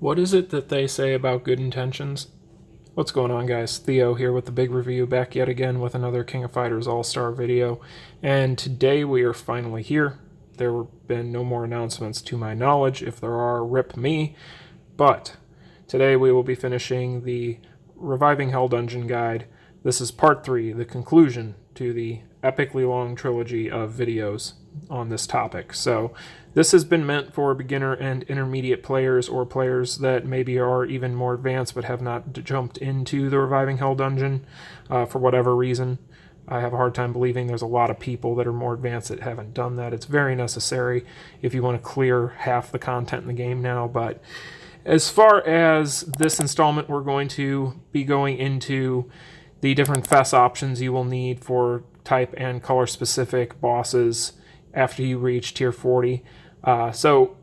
What is it that they say about good intentions? What's going on, guys? Theo here with the big review, back yet again with another King of Fighters All-Star video. And today we are finally here. There have been no more announcements to my knowledge. If there are, rip me. But today we will be finishing the Reviving Hell Dungeon Guide. This is part 3, the conclusion to the epically long trilogy of videos on this topic. So this has been meant for beginner and intermediate players, or players that maybe are even more advanced but have not jumped into the Reviving Hell Dungeon for whatever reason. I have a hard time believing there's a lot of people that are more advanced that haven't done that. It's very necessary if you want to clear half the content in the game now. But as far as this installment, we're going to be going into the different FES options you will need for type and color specific bosses after you reach tier 40. So,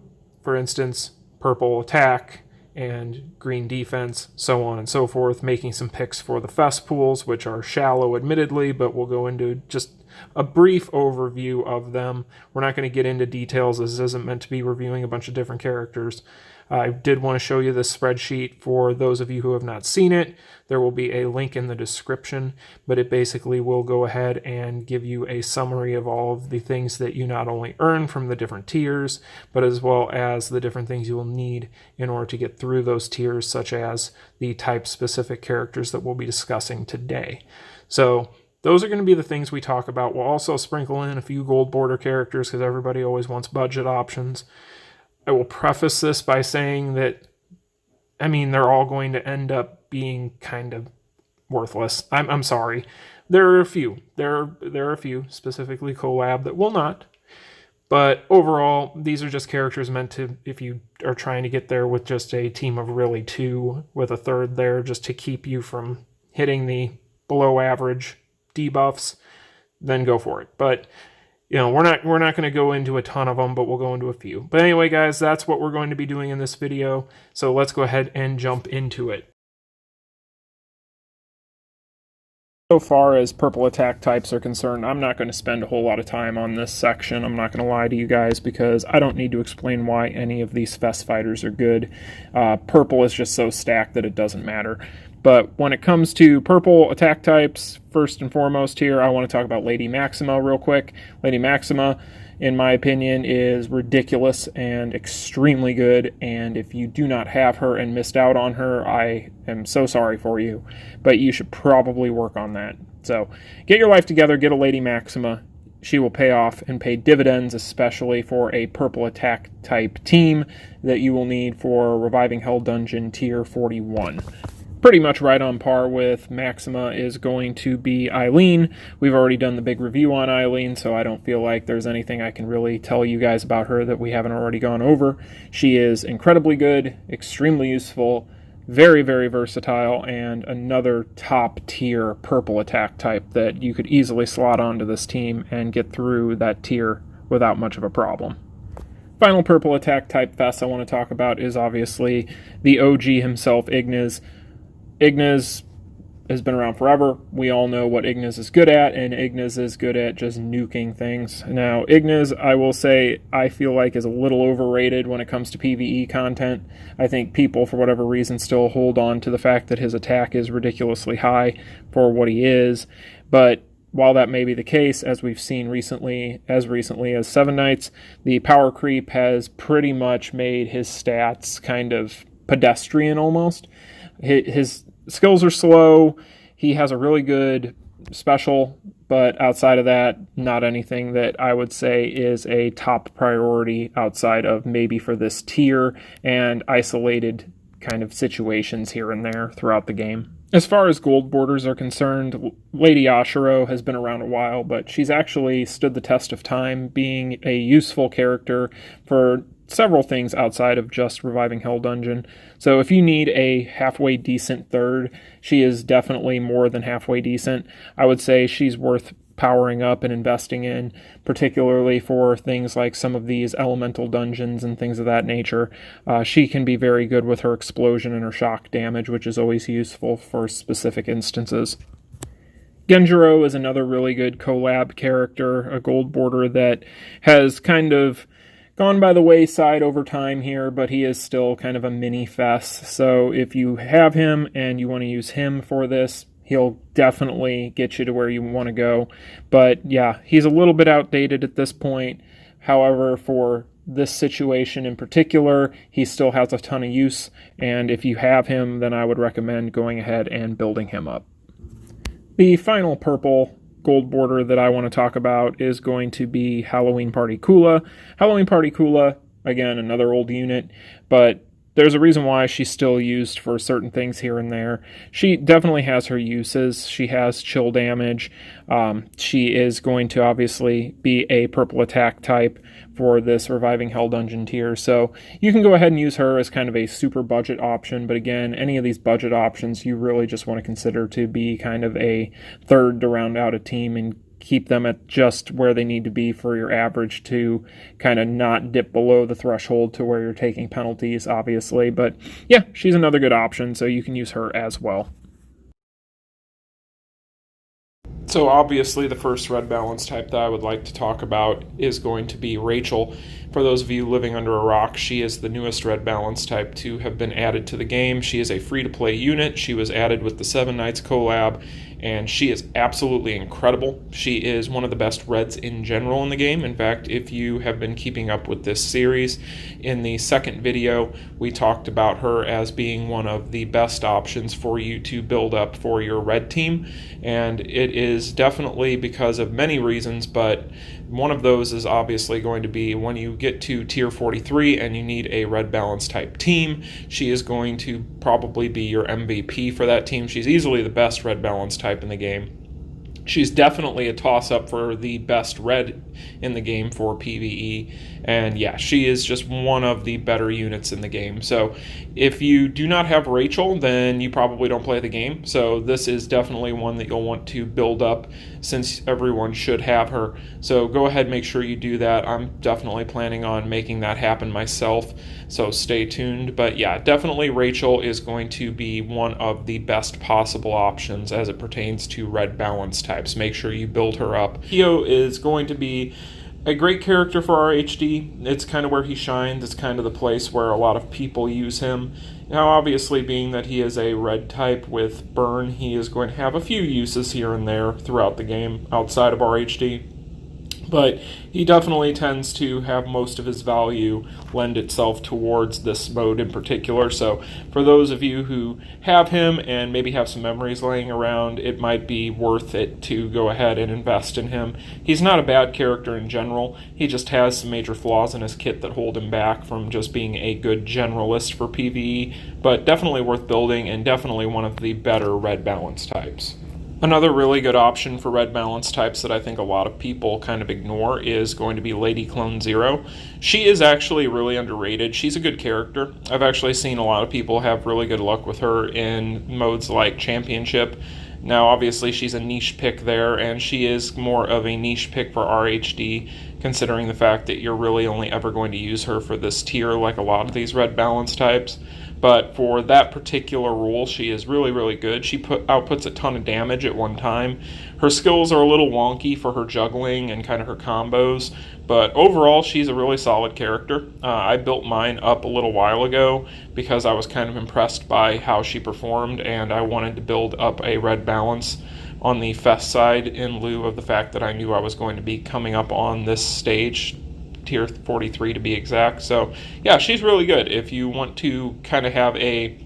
for instance, purple attack and green defense, so on and so forth, making some picks for the FES pools, which are shallow admittedly, but we'll go into just a brief overview of them. We're not going to get into details. This isn't meant to be reviewing a bunch of different characters. I did want to show you this spreadsheet for those of you who have not seen it. There will be a link in the description, but it basically will go ahead and give you a summary of all of the things that you not only earn from the different tiers, but as well as the different things you will need in order to get through those tiers, such as the type-specific characters that we'll be discussing today. So those are going to be the things we talk about. We'll also sprinkle in a few gold border characters because everybody always wants budget options. I will preface this by saying that, they're all going to end up being kind of worthless. I'm sorry. There are a few. There are a few, specifically collab, that will not. But overall, these are just characters meant to, if you are trying to get there with just a team of really 2, with a third there, just to keep you from hitting the below average debuffs, then go for it. But we're not going to go into a ton of them, but we'll go into a few. But anyway, guys, that's what we're going to be doing in this video. So let's go ahead and jump into it. So far as purple attack types are concerned, I'm not going to spend a whole lot of time on this section. I'm not going to lie to you guys because I don't need to explain why any of these FES fighters are good. Purple is just so stacked that it doesn't matter. But when it comes to purple attack types, first and foremost here, I want to talk about Lady Maxima real quick. Lady Maxima, in my opinion, is ridiculous and extremely good, and if you do not have her and missed out on her, I am so sorry for you, but you should probably work on that. So get your life together, get a Lady Maxima. She will pay off and pay dividends, especially for a purple attack type team that you will need for Reviving Hell Dungeon tier 41. Pretty much right on par with Maxima is going to be Eileene. We've already done the big review on Eileene, so I don't feel like there's anything I can really tell you guys about her that we haven't already gone over. She is incredibly good, extremely useful, very, very versatile, and another top-tier purple attack type that you could easily slot onto this team and get through that tier without much of a problem. Final purple attack type FES I want to talk about is obviously the OG himself, Ignis. Ignis has been around forever. We all know what Ignis is good at, and Ignis is good at just nuking things. Now, Ignis, I will say, I feel like is a little overrated when it comes to PvE content. I think people, for whatever reason, still hold on to the fact that his attack is ridiculously high for what he is. But while that may be the case, as we've seen recently as Seven Nights, the power creep has pretty much made his stats kind of pedestrian almost. His skills are slow. He has a really good special, but outside of that, not anything that I would say is a top priority outside of maybe for this tier and isolated kind of situations here and there throughout the game. As far as gold borders are concerned, Lady Hotaru has been around a while, but she's actually stood the test of time, being a useful character for several things outside of just Reviving Hell Dungeon. So if you need a halfway decent third, she is definitely more than halfway decent. I would say she's worth powering up and investing in, particularly for things like some of these elemental dungeons and things of that nature. She can be very good with her explosion and her shock damage, which is always useful for specific instances. Genjiro is another really good collab character, a gold border that has kind of gone by the wayside over time here, but he is still kind of a mini FES. So if you have him and you want to use him for this, he'll definitely get you to where you want to go. But yeah, he's a little bit outdated at this point. However, for this situation in particular, he still has a ton of use. And if you have him, then I would recommend going ahead and building him up. The final purple gold border that I want to talk about is going to be Halloween Party Kula. Halloween Party Kula, again, another old unit, but there's a reason why she's still used for certain things here and there. She definitely has her uses. She has chill damage. She is going to obviously be a purple attack type for this Reviving Hell Dungeon tier. So you can go ahead and use her as kind of a super budget option. But again, any of these budget options you really just want to consider to be kind of a third to round out a team and keep them at just where they need to be for your average to kind of not dip below the threshold to where you're taking penalties, obviously. But yeah, she's another good option, so you can use her as well. So obviously the first red balance type that I would like to talk about is going to be Rachel. For those of you living under a rock, she is the newest red balance type to have been added to the game. She is a free-to-play unit. She was added with the Seven Knights collab, and she is absolutely incredible. She is one of the best reds in general in the game. In fact, if you have been keeping up with this series, in the second video, we talked about her as being one of the best options for you to build up for your red team, and it is definitely because of many reasons, but one of those is obviously going to be when you get to tier 43 and you need a red balance type team, she is going to probably be your MVP for that team. She's easily the best red balance type in the game. She's definitely a toss-up for the best red in the game for PvE, and yeah, she is just one of the better units in the game. So if you do not have Rachel, then you probably don't play the game. So this is definitely one that you'll want to build up, since everyone should have her. So go ahead, make sure you do that. I'm definitely planning on making that happen myself, so stay tuned. But yeah, definitely Rachel is going to be one of the best possible options as it pertains to red balance types. Make sure you build her up. Hio is going to be a great character for RHD. It's kind of where he shines. It's kind of the place where a lot of people use him. Now, obviously, being that he is a red type with burn, he is going to have a few uses here and there throughout the game outside of RHD. But he definitely tends to have most of his value lend itself towards this mode in particular. So for those of you who have him and maybe have some memories laying around, it might be worth it to go ahead and invest in him. He's not a bad character in general. He just has some major flaws in his kit that hold him back from just being a good generalist for PvE, but definitely worth building and definitely one of the better red balance types. Another really good option for red balance types that I think a lot of people kind of ignore is going to be Lady Clone Zero. She is actually really underrated. She's a good character. I've actually seen a lot of people have really good luck with her in modes like Championship. Now, obviously, she's a niche pick there, and she is more of a niche pick for RHD, considering the fact that you're really only ever going to use her for this tier like a lot of these red balance types. But for that particular role, she is really, really good. She outputs a ton of damage at one time. Her skills are a little wonky for her juggling and kind of her combos, but overall, she's a really solid character. I built mine up a little while ago because I was kind of impressed by how she performed, and I wanted to build up a red balance on the FES side in lieu of the fact that I knew I was going to be coming up on this stage, tier 43 to be exact. So yeah, she's really good if you want to kind of have a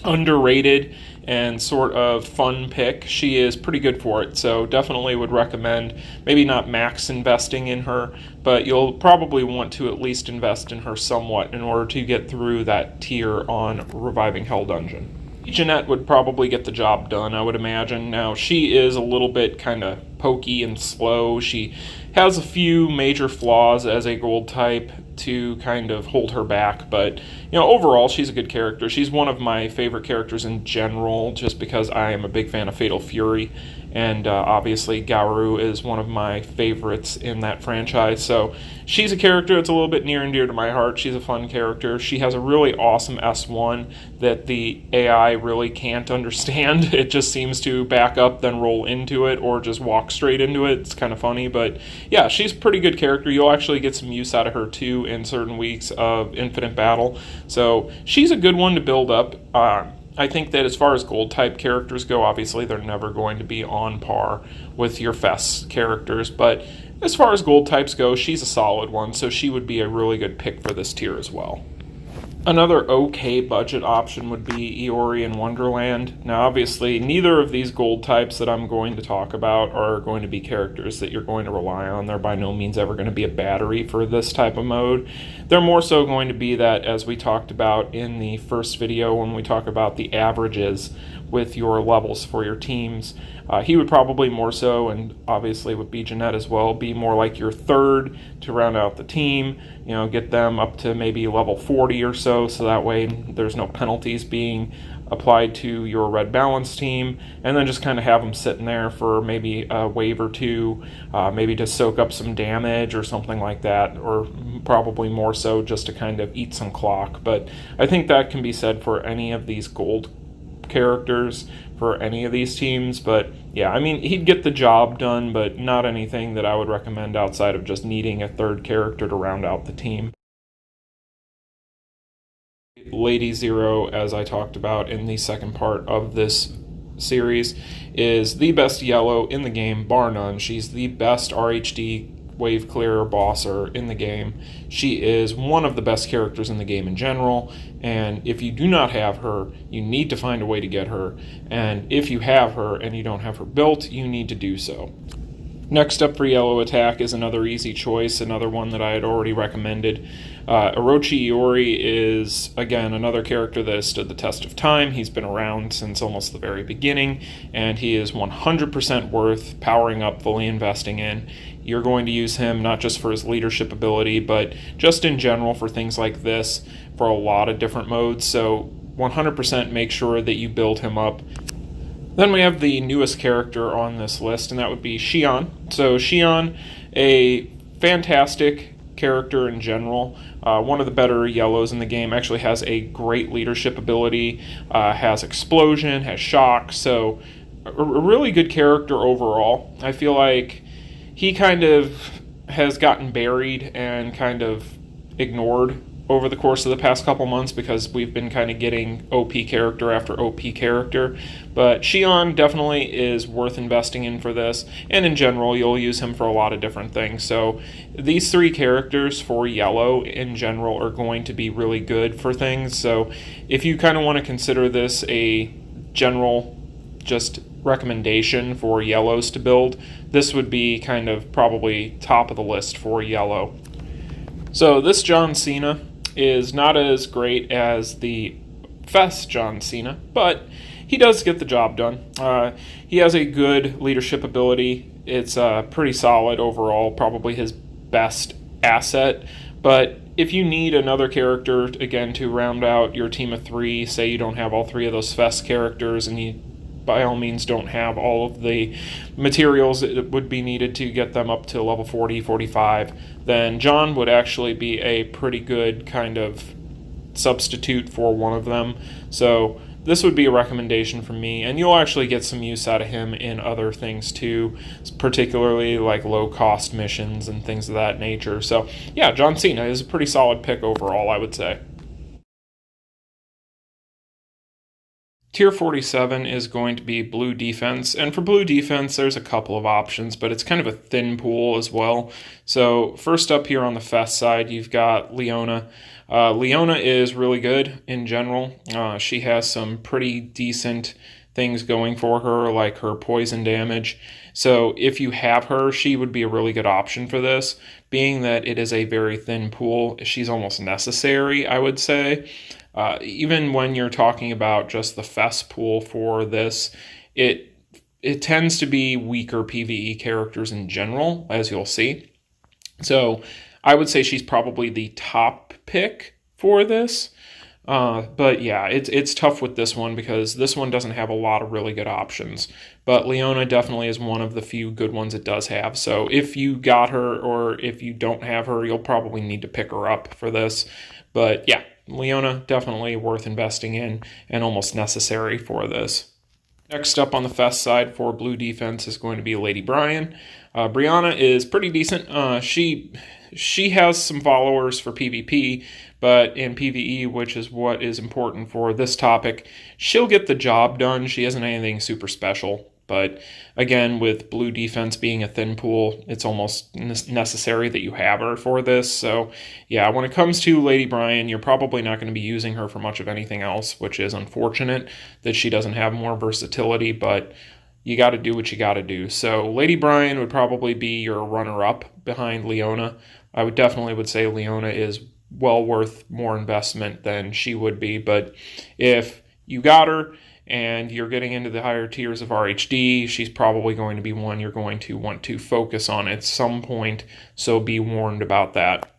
underrated and sort of fun pick. She is pretty good for it, so definitely would recommend maybe not max investing in her, but you'll probably want to at least invest in her somewhat in order to get through that tier on Reviving Hell Dungeon. Jeanette would probably get the job done, I would imagine. Now, she is a little bit kind of pokey and slow. She has a few major flaws as a gold type to kind of hold her back, but overall she's a good character. She's one of my favorite characters in general just because I am a big fan of Fatal Fury, and obviously Gaoru is one of my favorites in that franchise. So she's a character that's a little bit near and dear to my heart. She's a fun character. She has a really awesome S1 that the AI really can't understand. It just seems to back up, then roll into it, or just walk straight into it. It's kind of funny, but yeah, she's a pretty good character. You'll actually get some use out of her too in certain weeks of Infinite Battle. So she's a good one to build up. I think that as far as gold type characters go, obviously they're never going to be on par with your FES characters, but as far as gold types go, she's a solid one, so she would be a really good pick for this tier as well. Another okay budget option would be Iori and Wonderland. Now obviously neither of these gold types that I'm going to talk about are going to be characters that you're going to rely on. They're by no means ever going to be a battery for this type of mode. They're more so going to be that, as we talked about in the first video when we talk about the averages with your levels for your teams. He would probably more so, and obviously with B. Jeanette as well, be more like your third to round out the team, get them up to maybe level 40 or so that way there's no penalties being applied to your red balance team, and then just kind of have them sitting there for maybe a wave or two, maybe to soak up some damage or something like that, or probably more so just to kind of eat some clock. But I think that can be said for any of these gold characters for any of these teams. But yeah, I mean, he'd get the job done, but not anything that I would recommend outside of just needing a third character to round out the team. Lady Zero, as I talked about in the second part of this series, is the best yellow in the game, bar none. She's the best RHD wave clearer bosser in the game. She is one of the best characters in the game in general, and if you do not have her, you need to find a way to get her, and if you have her and you don't have her built, you need to do so. Next up for yellow attack is another easy choice, another one that I had already recommended. Orochi Iori is, again, another character that has stood the test of time. He's been around since almost the very beginning, and he is 100% worth powering up, fully investing in. You're going to use him not just for his leadership ability, but just in general for things like this, for a lot of different modes, so 100% make sure that you build him up. Then we have the newest character on this list, and that would be Xion. So Xion, a fantastic character in general, one of the better yellows in the game, actually has a great leadership ability, has explosion, has shock, so a really good character overall. I feel like he kind of has gotten buried and kind of ignored over the course of the past couple months because we've been kind of getting OP character after OP character. But Xion definitely is worth investing in for this, and in general you'll use him for a lot of different things. So these three characters for yellow in general are going to be really good for things. So if you kind of want to consider this a general just recommendation for yellows to build, this would be kind of probably top of the list for yellow. So this John Cena is not as great as the FES John Cena, but he does get the job done. He has a good leadership ability. It's pretty solid overall, probably his best asset. But if you need another character, again, to round out your team of three, say you don't have all three of those FES characters, and you by all means don't have all of the materials that would be needed to get them up to level 40, 45, then John would actually be a pretty good kind of substitute for one of them. So this would be a recommendation from me, and you'll actually get some use out of him in other things too, particularly like low-cost missions and things of that nature. So yeah, John Cena is a pretty solid pick overall, I would say. Tier 47 is going to be blue defense, and for blue defense there's a couple of options, but it's kind of a thin pool as well. So first up here on the FES side, you've got Leona. Leona is really good in general. She has some pretty decent things going for her, like her poison damage. So if you have her, she would be a really good option for this. Being that it is a very thin pool, she's almost necessary, I would say. Even when you're talking about just the FES pool for this, it tends to be weaker PvE characters in general, as you'll see. So I would say she's probably the top pick for this. But yeah, it's tough with this one because this one doesn't have a lot of really good options. But Leona definitely is one of the few good ones it does have. So if you got her or if you don't have her, you'll probably need to pick her up for this. But yeah, Leona definitely worth investing in and almost necessary for this. Next up on the FES side for blue defense is going to be Lady Brian. Brianna is pretty decent. She has some followers for PvP, but in PvE, which is what is important for this topic, she'll get the job done. She isn't anything super special. But again, with blue defense being a thin pool, it's almost necessary that you have her for this. So yeah, when it comes to Lady Brian, you're probably not going to be using her for much of anything else, which is unfortunate that she doesn't have more versatility, but you got to do what you got to do. So Lady Brian would probably be your runner-up behind Leona. I would definitely say Leona is well worth more investment than she would be, but if you got her and you're getting into the higher tiers of RHD, she's probably going to be one you're going to want to focus on at some point, so be warned about that.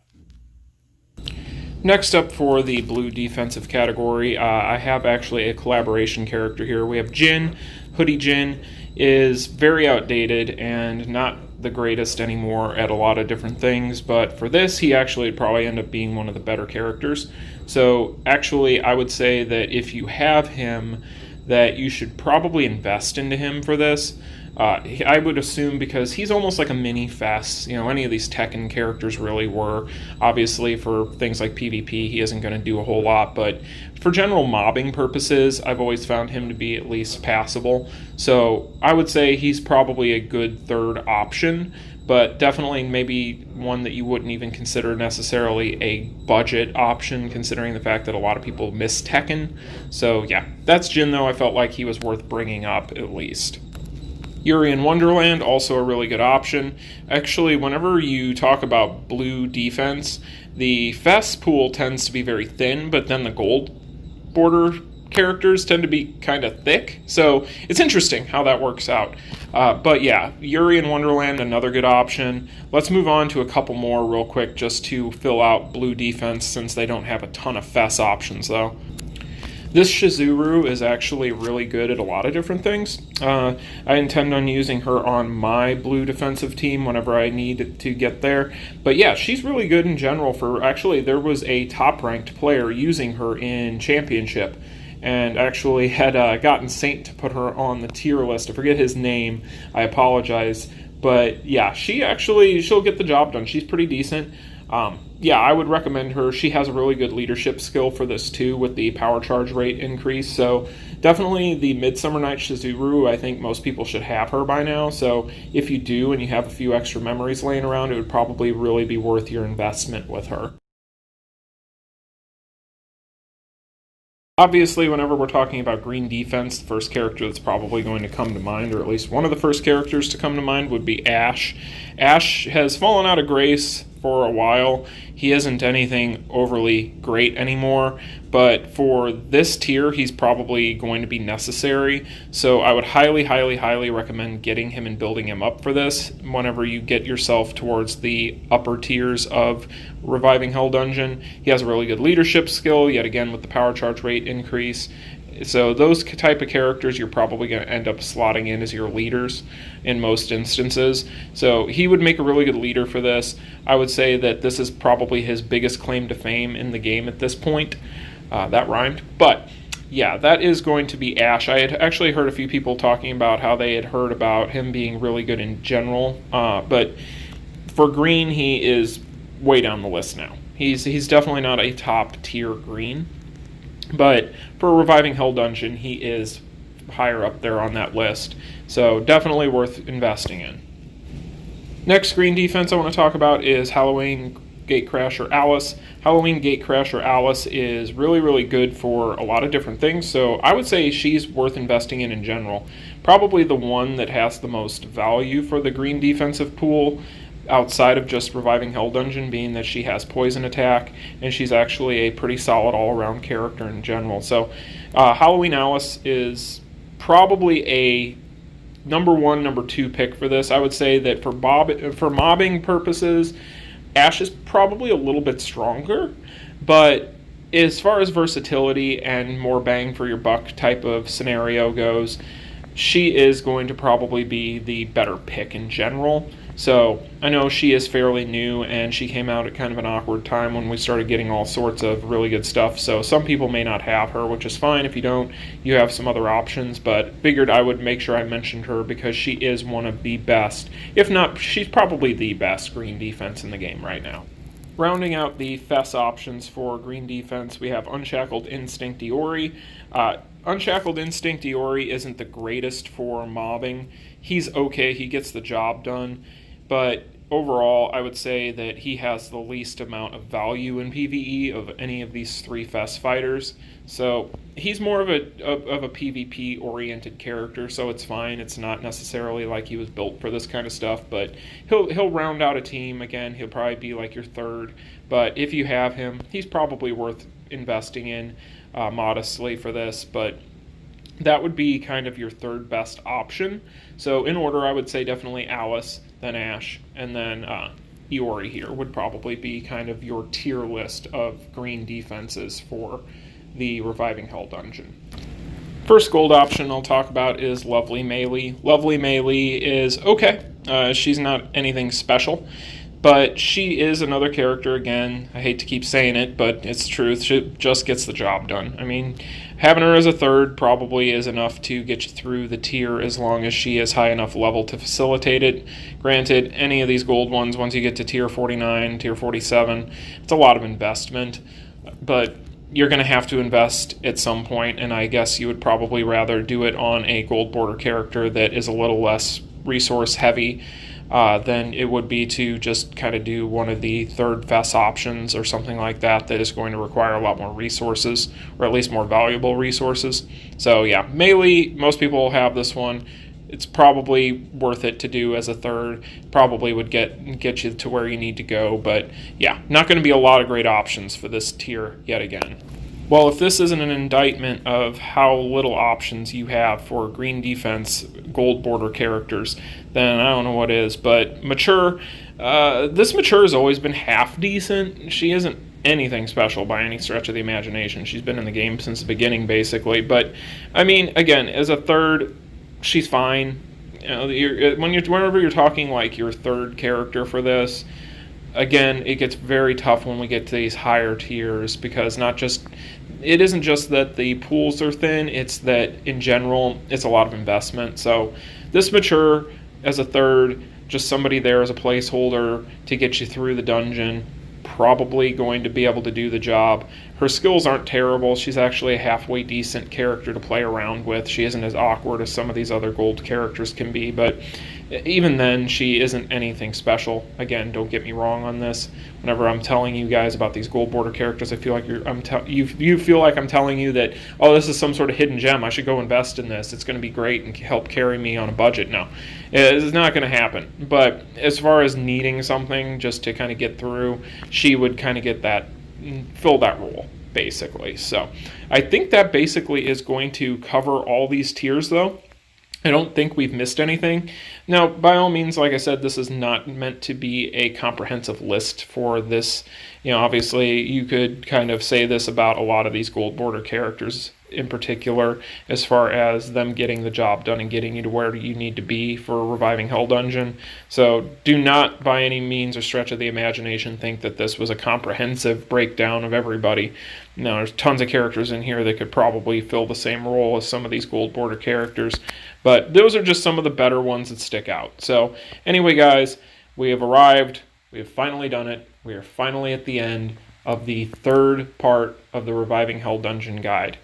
Next up for the blue defensive category, I have actually a collaboration character here. We have Jin. Hoodie Jin is very outdated and not the greatest anymore at a lot of different things, but for this he actually would probably end up being one of the better characters. So actually I would say that if you have him, that you should probably invest into him for this. I would assume because he's almost like a mini FES. You know, any of these Tekken characters really were. Obviously, for things like PvP, he isn't going to do a whole lot, but for general mobbing purposes, I've always found him to be at least passable. So I would say he's probably a good third option, but definitely maybe one that you wouldn't even consider necessarily a budget option, considering the fact that a lot of people miss Tekken. So yeah, that's Jin, though. I felt like he was worth bringing up at least. Yuri in Wonderland, also a really good option. Actually, whenever you talk about blue defense, the FES pool tends to be very thin, but then the gold border characters tend to be kind of thick. So it's interesting how that works out. But yeah, Yuri in Wonderland, another good option. Let's move on to a couple more real quick just to fill out blue defense since they don't have a ton of FES options though. This Shizuru is actually really good at a lot of different things. I intend on using her on my blue defensive team whenever I need to get there. But yeah, she's really good in general for, actually there was a top-ranked player using her in Championship and actually had gotten Saint to put her on the tier list. I forget his name, I apologize. But yeah, she'll get the job done. She's pretty decent. Yeah, I would recommend her. She has a really good leadership skill for this too with the power charge rate increase. So definitely the Midsummer Night Shizuru, I think most people should have her by now. So if you do and you have a few extra memories laying around, it would probably really be worth your investment with her. Obviously, whenever we're talking about green defense, the first character that's probably going to come to mind, or at least one of the first characters to come to mind, would be Ash. Ash has fallen out of grace for a while. He isn't anything overly great anymore, but for this tier, he's probably going to be necessary. So I would highly, highly, highly recommend getting him and building him up for this whenever you get yourself towards the upper tiers of Reviving Hell Dungeon. He has a really good leadership skill, yet again with the power charge rate increase. So those type of characters you're probably going to end up slotting in as your leaders in most instances. So he would make a really good leader for this. I would say that this is probably his biggest claim to fame in the game at this point. That rhymed. But yeah, that is going to be Ash. I had actually heard a few people talking about how they had heard about him being really good in general. But for green, he is way down the list now. He's definitely not a top tier green. But for Reviving Hell Dungeon, he is higher up there on that list. So definitely worth investing in. Next green defense I want to talk about is Halloween Gatecrasher Alice. Halloween Gatecrasher Alice is really, really good for a lot of different things. So I would say she's worth investing in general. Probably the one that has the most value for the green defensive pool, outside of just Reviving Hell Dungeon, being that she has poison attack and she's actually a pretty solid all-around character in general. So Halloween Alice is probably a number one, number two pick for this. I would say that for mobbing purposes, Ash is probably a little bit stronger, but as far as versatility and more bang for your buck type of scenario goes, she is going to probably be the better pick in general. So I know she is fairly new, and she came out at kind of an awkward time when we started getting all sorts of really good stuff. So some people may not have her, which is fine. If you don't, you have some other options, but figured I would make sure I mentioned her because she is one of the best. If not, she's probably the best green defense in the game right now. Rounding out the FES options for green defense, we have Unshackled Instinct Iori. Unshackled Instinct Iori isn't the greatest for mobbing. He's okay, he gets the job done, but overall I would say that he has the least amount of value in PvE of any of these three FES fighters. So he's more of a PvP oriented character, so it's fine. It's not necessarily like he was built for this kind of stuff, but he'll round out a team. Again, he'll probably be like your third, but if you have him, he's probably worth investing in modestly for this, but that would be kind of your third best option. So in order, I would say definitely Alice, then Ash, and then Iori here would probably be kind of your tier list of green defenses for the Reviving Hell dungeon. First gold option I'll talk about is Lovely Melee. Lovely Melee is okay. She's not anything special, but she is another character. Again, I hate to keep saying it, but it's the truth. She just gets the job done. I mean, having her as a third probably is enough to get you through the tier as long as she is high enough level to facilitate it. Granted, any of these gold ones, once you get to tier 49, tier 47, it's a lot of investment, but you're going to have to invest at some point, and I guess you would probably rather do it on a gold border character that is a little less resource heavy than it would be to just kind of do one of the third FES options or something like that that is going to require a lot more resources, or at least more valuable resources. So yeah, Melee, most people will have this one. It's probably worth it to do as a third. Probably would get you to where you need to go, but yeah, not going to be a lot of great options for this tier yet again. Well, if this isn't an indictment of how little options you have for green defense gold border characters, then I don't know what is. But Mature, this Mature has always been half decent. She isn't anything special by any stretch of the imagination. She's been in the game since the beginning, basically. But I mean, again, as a third, she's fine. You know, whenever you're talking like your third character for this, again, it gets very tough when we get to these higher tiers, because it isn't just that the pools are thin, it's that in general it's a lot of investment. So this Mature as a third, just somebody there as a placeholder to get you through the dungeon, probably going to be able to do the job. Her skills aren't terrible. She's actually a halfway decent character to play around with. She isn't as awkward as some of these other gold characters can be, but even then, she isn't anything special. Again, don't get me wrong on this. Whenever I'm telling you guys about these gold border characters, I feel like you feel like I'm telling you that, oh, this is some sort of hidden gem. I should go invest in this. It's going to be great and help carry me on a budget. No, it's not going to happen. But as far as needing something just to kind of get through, she would kind of get that, fill that role, basically. So I think that basically is going to cover all these tiers, though. I don't think we've missed anything. Now, by all means, like I said, this is not meant to be a comprehensive list for this. You know, obviously, you could kind of say this about a lot of these gold border characters in particular, as far as them getting the job done and getting you to where you need to be for Reviving Hell Dungeon. So do not, by any means or stretch of the imagination, think that this was a comprehensive breakdown of everybody. No, there's tons of characters in here that could probably fill the same role as some of these gold border characters, but those are just some of the better ones that stick out. So anyway, guys, we have arrived. We have finally done it. We are finally at the end of the third part of the Reviving Hell Dungeon guide.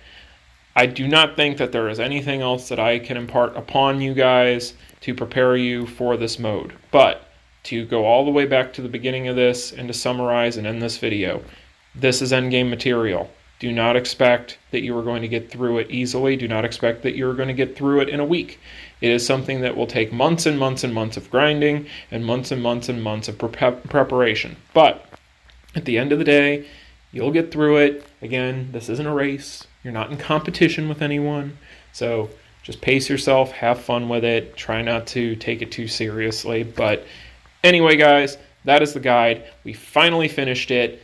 I do not think that there is anything else that I can impart upon you guys to prepare you for this mode. But to go all the way back to the beginning of this and to summarize and end this video, this is endgame material. Do not expect that you are going to get through it easily. Do not expect that you're going to get through it in a week. It is something that will take months and months and months of grinding and months and months and months of preparation. But at the end of the day, you'll get through it. Again, this isn't a race. You're not in competition with anyone. So just pace yourself, have fun with it. Try not to take it too seriously. But anyway, guys, that is the guide. We finally finished it.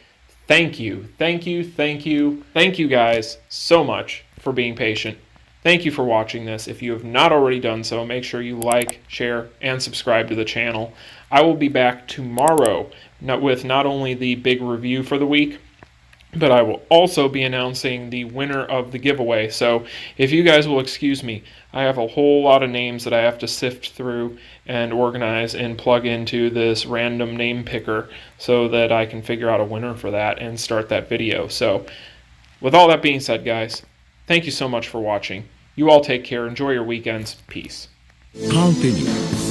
thank you, thank you, thank you, thank you guys so much for being patient. Thank you for watching this. If you have not already done so, make sure you like, share, and subscribe to the channel. I will be back tomorrow with not only the big review for the week, but I will also be announcing the winner of the giveaway. So if you guys will excuse me, I have a whole lot of names that I have to sift through and organize and plug into this random name picker so that I can figure out a winner for that and start that video. So with all that being said, guys, thank you so much for watching. You all take care. Enjoy your weekends. Peace. Continue.